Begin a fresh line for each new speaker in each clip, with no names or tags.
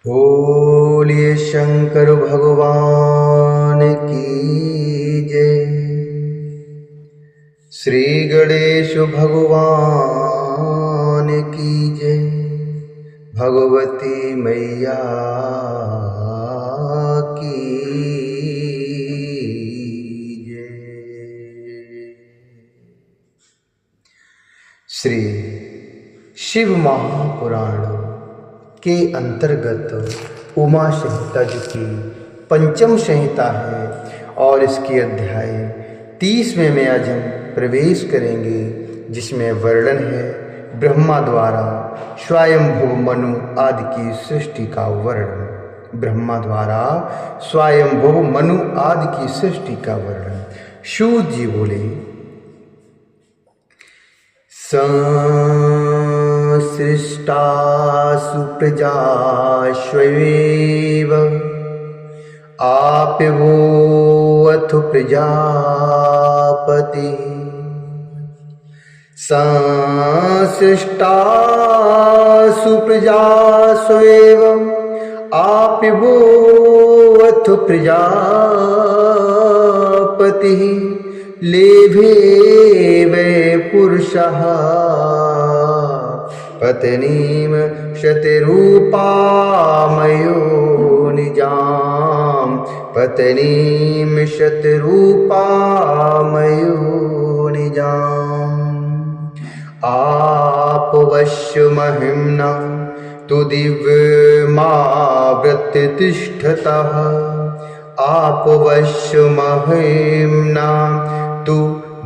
बोलिए शंकर भगवान की जय। श्री गणेश भगवान की जय। भगवती मैया की जय। श्री शिव महापुराण के अंतर्गत उमा संहिता जी की पंचम संहिता है और इसके अध्याय 30वें में आज हम प्रवेश करेंगे, जिसमें वर्णन है ब्रह्मा द्वारा स्वयंभुव मनु आदि की सृष्टि का वर्णन। ब्रह्मा द्वारा स्वयंभुव मनु आदि की सृष्टि का वर्णन। सूत जी बोले, सृष्टासु प्रजाश्वेव आप्यवोऽथ प्रजापति। संसृष्टासु प्रजास्वेव आप्यवोऽथ प्रजापति। लेभे वै पुरुषः पत्नीं शतरूपामयोनिजां। पत्नीं शतरूपामयोनिजाम्। आपवश्यमहिम्ना तु दिव्यमावृत्य-तिष्ठतः। आपवश्यमहिम्ना तु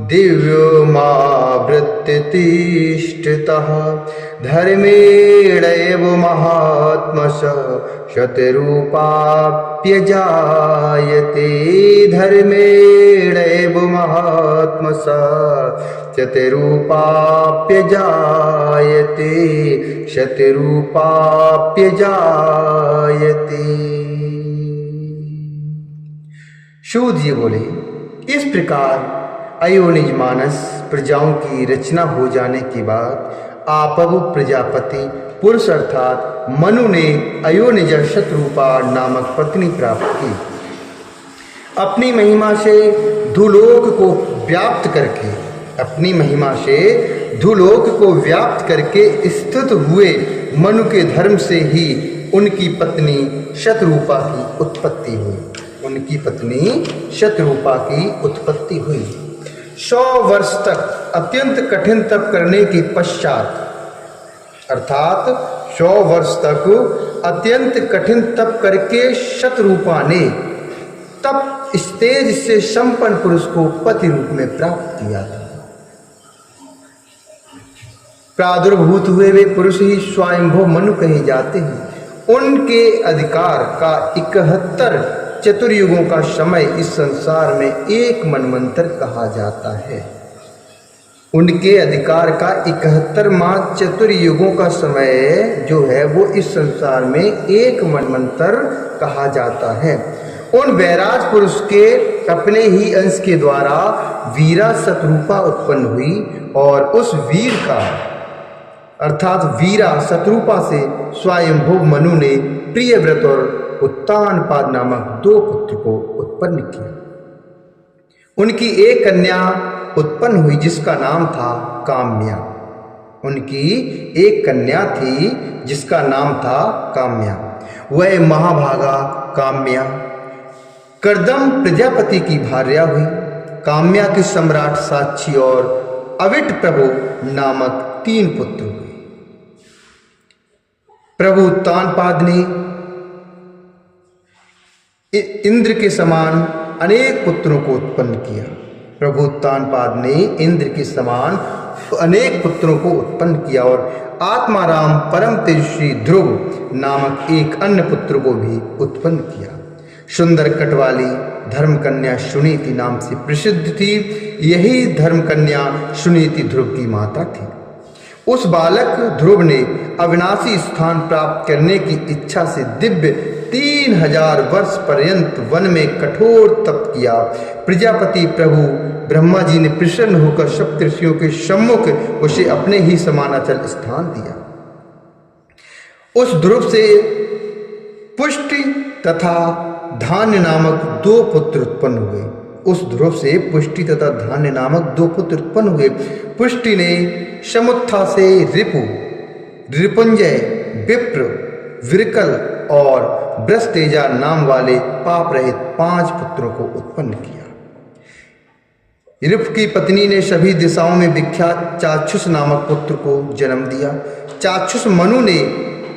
दिव्यमावृत्य-तिष्ठतः। धर्मेणैव महात्मनः शतरूपाप्यजायते। धर्मेणैव महात्मनः शतरूपाप्यजायते। शतरूपाप्यजायते। सूत जी बोले, इस प्रकार अयोनिज मानस प्रजाओं की रचना हो जाने के बाद आपव प्रजापति पुरुष अर्थात मनु ने अयोनिज शतरूपा नामक पत्नी प्राप्त की। अपनी महिमा से धुलोक को व्याप्त करके स्थित हुए मनु के धर्म से ही उनकी पत्नी शतरूपा की उत्पत्ति हुई। 100 वर्ष तक अत्यंत कठिन तप करने के पश्चात, अर्थात 100 वर्ष तक अत्यंत कठिन तप करके शतरूपा ने तप स्तेज से संपन्न पुरुष को पति रूप में प्राप्त किया था। प्रादुर्भूत हुए वे पुरुष ही स्वयंभुव मनु कहे जाते हैं। उनके अधिकार का 71 चतुर्युगों का समय इस संसार में एक मनवंतर कहा जाता है। उनके अधिकार का 71वां चतुर्युगों का समय जो है वो इस संसार में एक मनवंतर कहा जाता है। उन वैराज पुरुष के अपने ही अंश के द्वारा वीरा शतरूपा उत्पन्न हुई और उस वीर का अर्थात वीरा शतरूपा से स्वयंभुव मनु ने प्रियव्रत और उत्तानपाद नामक 2 पुत्र को उत्पन्न किया। उनकी एक कन्या उत्पन्न हुई जिसका नाम था काम्या। वह महाभागा काम्या कर्दम प्रजापति की भार्या हुई। काम्या के सम्राट साक्षी और अविट प्रभु नामक 3 पुत्र हुए। प्रभु उत्तानपाद ने इंद्र के समान अनेक पुत्रों को उत्पन्न किया। और आत्माराम परम तेजस्वी ध्रुव नामक एक अन्य पुत्र को भी उत्पन्न किया। सुंदर कटवाली धर्मकन्या सुनीति नाम से प्रसिद्ध थी। यही धर्मकन्या सुनीति ध्रुव की माता थी। उस बालक ध्रुव ने अविनाशी स्थान प्राप्त करने की इच्छा से दिव्य 3000 वर्ष पर्यंत वन में कठोर तप किया। प्रजापति प्रभु ब्रह्मा जी ने प्रसन्न होकर सप्तऋषियों के सम्मुख उसे अपने ही समानाचल स्थान दिया। उस ध्रुव से पुष्टि तथा धान्य नामक 2 पुत्र उत्पन्न हुए। उस ध्रुव से पुष्टि तथा धान्य नामक 2 पुत्र उत्पन्न हुए। पुष्टि ने शमुत्था से रिपु, रिपुंजय, विप्र, विरकल और ब्रस्तेजा नाम वाले पाप रहित 5 पुत्रों को उत्पन्न किया। रिप की पत्नी ने सभी दिशाओं में विख्यात चाक्षुष नामक पुत्र को जन्म दिया। चाक्षुष मनु ने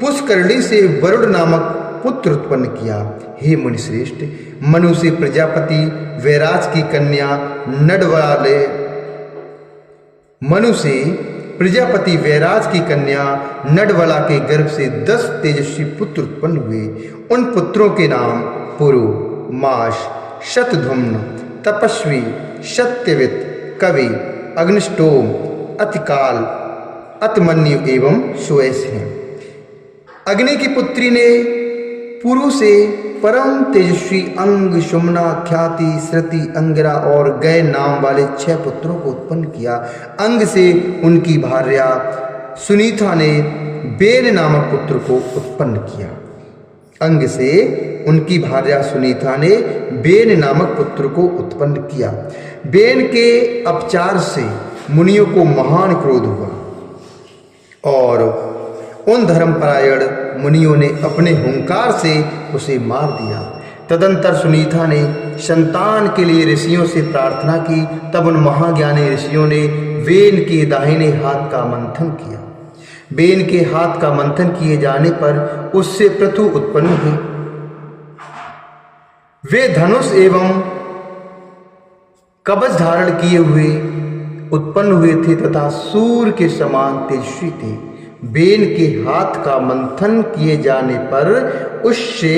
पुष्करणी से वरुण नामक पुत्र उत्पन्न किया। हे मुनिश्रेष्ठ, मनु से प्रजापति वैराज की कन्या नडवाले मनु से प्रजापति वैराज की कन्या नडवला के गर्भ से 10 तेजस्वी पुत्र उत्पन्न हुए। उन पुत्रों के नाम पुरु, माश, शतधुम्न, तपस्वी, सत्यवित, कवि, अग्निष्टोम, अतिकाल, अतमन्यु एवं सुयस हैं। अग्नि की पुत्री ने पुरु से परम तेजस्वी अंग, सुमना, ख्याति, श्रुति, अंगिरा और गय नाम वाले 6 पुत्रों को उत्पन्न किया। अंग से उनकी भार्या सुनीता ने बेन नामक पुत्र को उत्पन्न किया। अंग से उनकी भार्या सुनीता ने बेन नामक पुत्र को उत्पन्न किया। बेन के अपचार से मुनियों को महान क्रोध हुआ और उन धर्मपरायण मुनियों ने अपने हुंकार से उसे मार दिया। तदंतर सुनीता ने संतान के लिए ऋषियों से प्रार्थना की। तब उन महाज्ञानी ऋषियों ने बेन के दाहिने हाथ का मंथन किया। बेन के हाथ का मंथन किए जाने पर उससे पृथु उत्पन्न हुई। वे धनुष एवं कवच धारण किए हुए उत्पन्न हुए थे तथा सूर्य के समान तेजस्वी थे। बेन के हाथ का मंथन किए जाने पर उससे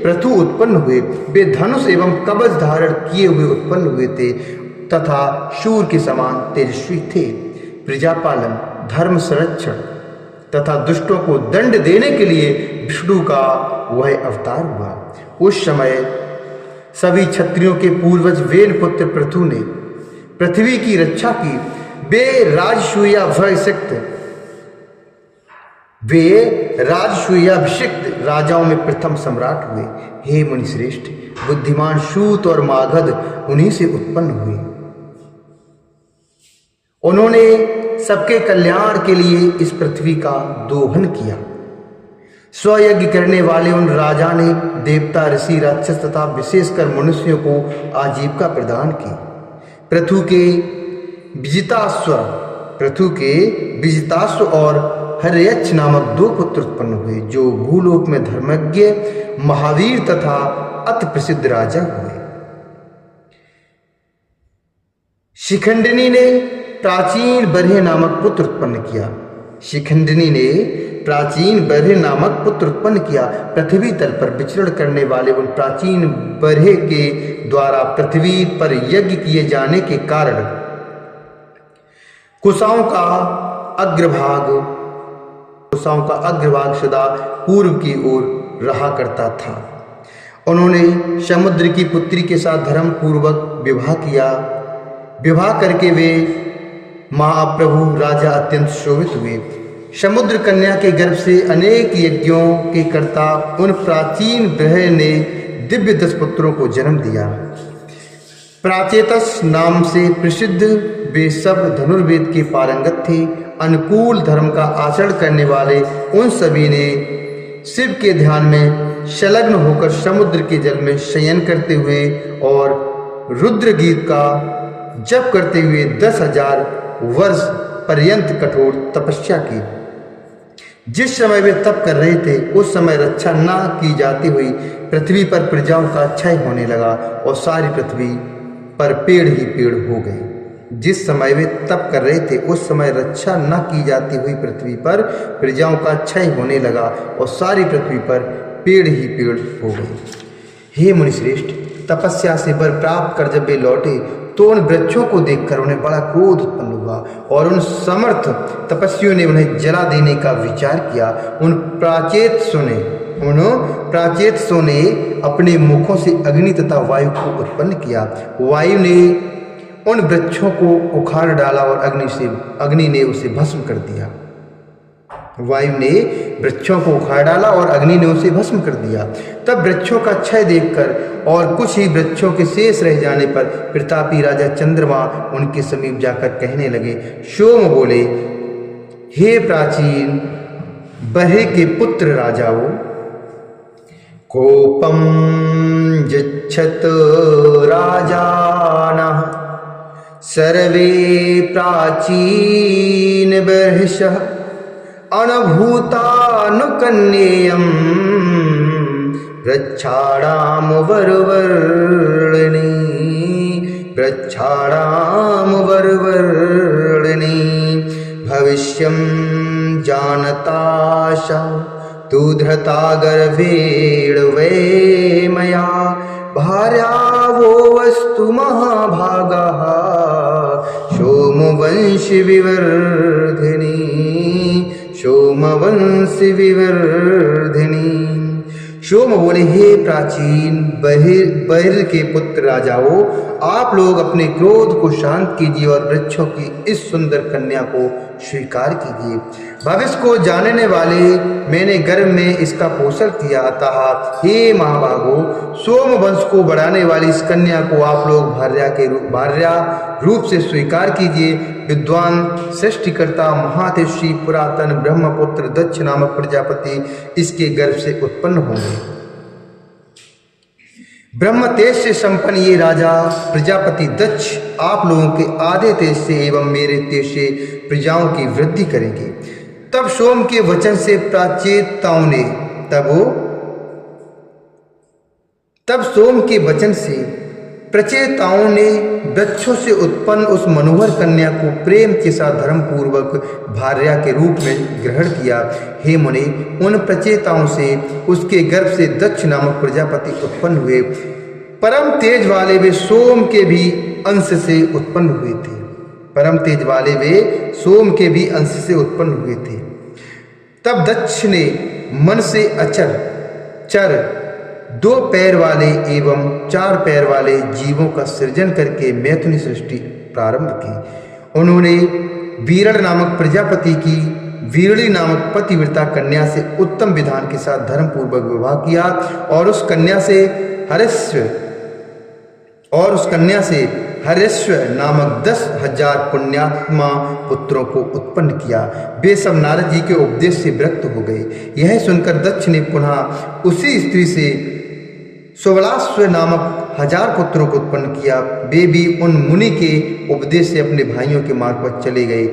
पृथु उत्पन्न हुए। वे धनुष एवं कवच धारण किए हुए उत्पन्न हुए थे तथा सूर्य के समान तेजस्वी थे। प्रजापालन, धर्म संरक्षण तथा दुष्टों को दंड देने के लिए विष्णु का वह अवतार हुआ। उस समय सभी क्षत्रियों के पूर्वज वेन पुत्र पृथु ने पृथ्वी की रक्षा की। वे राजसूयाभिषिक्त राजाओं में प्रथम सम्राट हुए। हे मुनिश्रेष्ठ, बुद्धिमान सूत और मागध उन्हीं से उत्पन्न हुए। उन्होंने सबके कल्याण के लिए इस पृथ्वी का दोहन किया। स्वयज्ञ करने वाले उन राजा ने देवता, ऋषि, राक्षस तथा विशेषकर मनुष्यों को आजीविका प्रदान की। पृथु के विजिताश्व और हर्यक्ष नामक 2 पुत्र उत्पन्न हुए जो भूलोक में धर्मज्ञ, महावीर तथा अति प्रसिद्ध राजा हुए। शिखंडिनी ने प्राचीन बर्हे नामक पुत्र उत्पन्न किया। शिखंडिनी ने प्राचीन बर्हे नामक पुत्र उत्पन्न किया। पृथ्वी तल पर विचरण करने वाले उन प्राचीन बर्हे के द्वारा पृथ्वी पर यज्ञ किए जाने के कारण कुशाओं का अग्रभाग सदा पूर्व की ओर रहा करता था। उन्होंने समुद्र की पुत्री के साथ धर्म पूर्वक विवाह किया। विवाह करके वे महाप्रभु राजा अत्यंत शोभित हुए। समुद्र कन्या के गर्भ से अनेक यज्ञों के कर्ता उन प्राचीन बृहद ने दिव्य 10 पुत्रों को जन्म दिया। प्राचेतस नाम से प्रसिद्ध वे सब धनुर्वेद के पारंगत थे। अनुकूल धर्म का आचरण करने वाले उन सभी ने शिव के ध्यान में संलग्न होकर समुद्र के जल में शयन करते हुए और रुद्र गीत का जप करते हुए 10,000 वर्ष पर्यंत कठोर तपस्या की। जिस समय वे तप कर रहे थे उस समय रक्षा न की जाती हुई पृथ्वी पर प्रजाओं का क्षय होने लगा और सारी पृथ्वी पर पेड़ ही पेड़ हो गए। जिस समय वे तप कर रहे थे उस समय रक्षा न की जाती हुई पृथ्वी पर प्रजाओं का क्षय होने लगा और सारी पृथ्वी पर पेड़ ही पेड़ हो गए। हे मुनिश्रेष्ठ, तपस्या से वर प्राप्त कर जब वे लौटे तो उन वृक्षों को देखकर उन्हें बड़ा क्रोध उत्पन्न हुआ और उन समर्थ तपस्वियों ने उन्हें जला देने का विचार किया। उन प्राचेतसों ने अपने मुखों से अग्नि तथा वायु को उत्पन्न किया। वायु ने उन वृक्षों को उखाड़ डाला और अग्नि ने उसे भस्म कर दिया। वायु ने वृक्षों को उखाड़ डाला और अग्नि ने उसे भस्म कर दिया। तब वृक्षों का क्षय देखकर और कुछ ही वृक्षों के शेष रह जाने पर प्रतापी राजा चंद्रमा उनके समीप जाकर कहने लगे। सोम बोले, हे प्राचीन बर्हे के पुत्र राजाओं, कोपम जिच्छत राजानः सर्वे प्राचीन बर्हिषः अनभूतानुकन्येयं वृक्षाणां वरवर्णिनी भविष्यं जानताशा तु धृता गर्भेण वै मया भार्या वो वस्तु महाभागाः सोमवंशी विवर्धिनी। सोम बोले, हे प्राचीन बहिर के पुत्र राजाओं, आप लोग अपने क्रोध को शांत कीजिए और वृक्षों की इस सुंदर कन्या को स्वीकार कीजिए। भविष्य को जानने वाले मैंने गर्भ में इसका पोषण किया। अतः हे महाभागो, सोम वंश को बढ़ाने वाली इस कन्या को आप लोग भार्या रूप से स्वीकार कीजिए। विद्वान सृष्टिकर्ता महातेजस्वी पुरातन ब्रह्मपुत्र दक्ष नामक प्रजापति इसके गर्भ से उत्पन्न होंगे। ब्रह्म तेज से संपन्न ये राजा प्रजापति दक्ष आप लोगों के आधे तेज से एवं मेरे तेज से प्रजाओं की वृद्धि करेंगे। तब सोम के वचन से प्रचेताओं ने तब सोम के वचन से प्रचेताओं ने वृक्षों से उत्पन्न उस मनोहर कन्या को प्रेम के साथ धर्म पूर्वक भार्या के रूप में ग्रहण किया। हे मुनि, उन प्रचेताओं से उसके गर्भ से दक्ष नामक प्रजापति उत्पन्न हुए। परम तेज वाले वे सोम के भी अंश से उत्पन्न हुए थे। तब दक्ष ने मन से चर 2 पैर वाले एवं 4 पैर वाले जीवों का सृजन करके मैथुनी सृष्टि प्रारंभ की। उन्होंने वीरण नामक प्रजापति की वीरणी नामक पतिव्रता कन्या से उत्तम विधान के साथ धर्म पूर्वक विवाह किया और उस कन्या से हरिश्व नामक 10,000 पुण्यात्मा पुत्रों को उत्पन्न किया। वे सब नारद जी के उपदेश से विरक्त हो गए। यह सुनकर दक्ष ने पुनः उसी स्त्री से सुवलाश्व नामक 1000 पुत्रों को उत्पन्न किया। वे भी उन मुनि के उपदेश से अपने भाइयों के मार्ग पर चले गए।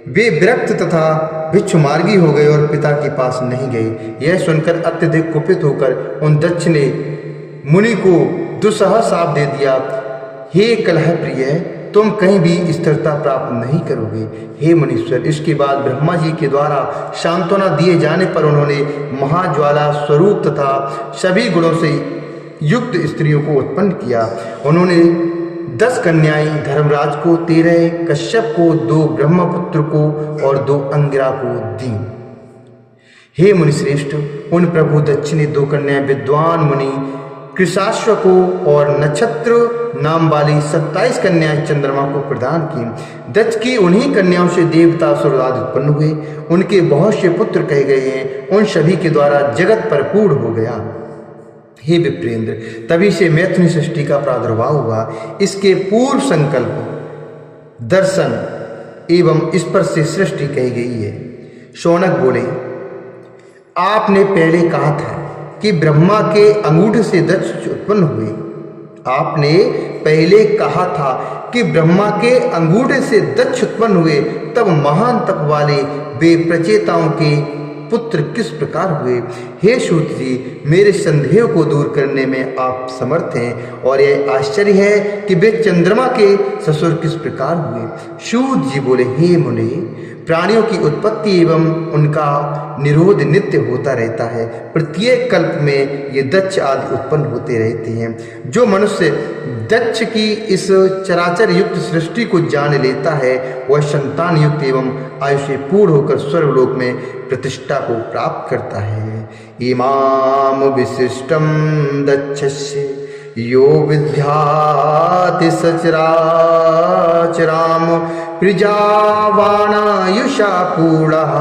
वे विरक्त तथा भिक्षुमार्गी हो गए और पिता के पास नहीं गए। यह सुनकर अत्यधिक कुपित होकर उन दक्ष ने मुनि को दुस्सह शाप दे दिया। हे कलह प्रिय, तुम कहीं भी स्थिरता प्राप्त नहीं करोगे। हे मुनीश्वर, इसके बाद ब्रह्मा जी के द्वारा सांत्वना दिए जाने पर उन्होंने महाज्वाला स्वरूप तथा सभी गुणों से युक्त स्त्रियों को उत्पन्न किया। उन्होंने 10 कन्याएं धर्मराज को, 13 कश्यप को, 2 ब्रह्मपुत्र को और 2 अंगिरा को दी। हे मुनिश्रेष्ठ, उन प्रभु दक्ष ने 2 कन्याएं विद्वान मुनि कृशाश्व को और नक्षत्र नाम वाली 27 कन्याएं चंद्रमा को प्रदान की। दक्ष की उन्हीं कन्याओं से देवता असुर आदि उत्पन्न हुए। उनके बहुत से पुत्र कहे गए हैं। उन सभी के द्वारा जगत परिपूर्ण हो गया। हे विप्रेंद्र, तभी से मैथुनी सृष्टि का प्रादुर्भाव हुआ। इसके पूर्व संकल्प, दर्शन एवं स्पर्श से सृष्टि कही गई है। शौनक बोले, आपने पहले कहा था कि ब्रह्मा के अंगूठे से दक्ष उत्पन्न हुए। आपने पहले कहा था कि ब्रह्मा के अंगूठे से दक्ष उत्पन्न हुए। तब महान तप वाले वे प्रचेताओं के पुत्र किस प्रकार हुए? हे सूत जी, मेरे संदेह को दूर करने में आप समर्थ हैं और यह आश्चर्य है कि वे चंद्रमा के ससुर किस प्रकार हुए। सूत जी बोले, हे मुनि, प्राणियों की उत्पत्ति एवं उनका निरोध नित्य होता रहता है। प्रत्येक कल्प में ये दक्ष आदि उत्पन्न होते रहते हैं। जो मनुष्य दक्ष की इस चराचर युक्त सृष्टि को जान लेता है, वह संतान युक्त एवं आयु से पूर्ण होकर स्वर्गलोक में प्रतिष्ठा को प्राप्त करता है। इमाम विशिष्टम दक्षस्य यो विद्याति सचराचराम प्रजावाणायुषा पूर्णः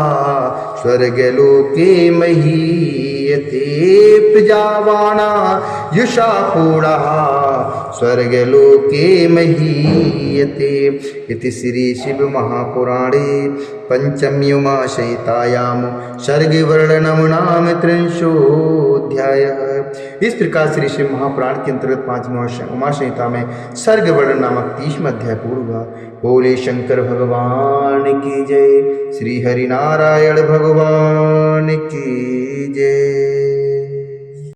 स्वर्गलोके महीयते प्रजावाणा युषापूर्णः स्वर्गलोके महीयते। इति श्री शिव महापुराणे पंचम्युमाशयितायाम सर्गवर्णनम नाम त्रिंशोऽध्यायः। इस प्रकार श्री शिव महापुराण के अंतर्गत 5वीं उमा संहिता में सर्ग वर्णन नामक 30वां अध्याय पूर्ण हुआ। बोले शंकर भगवान की जय। श्री हरि नारायण भगवान की जय।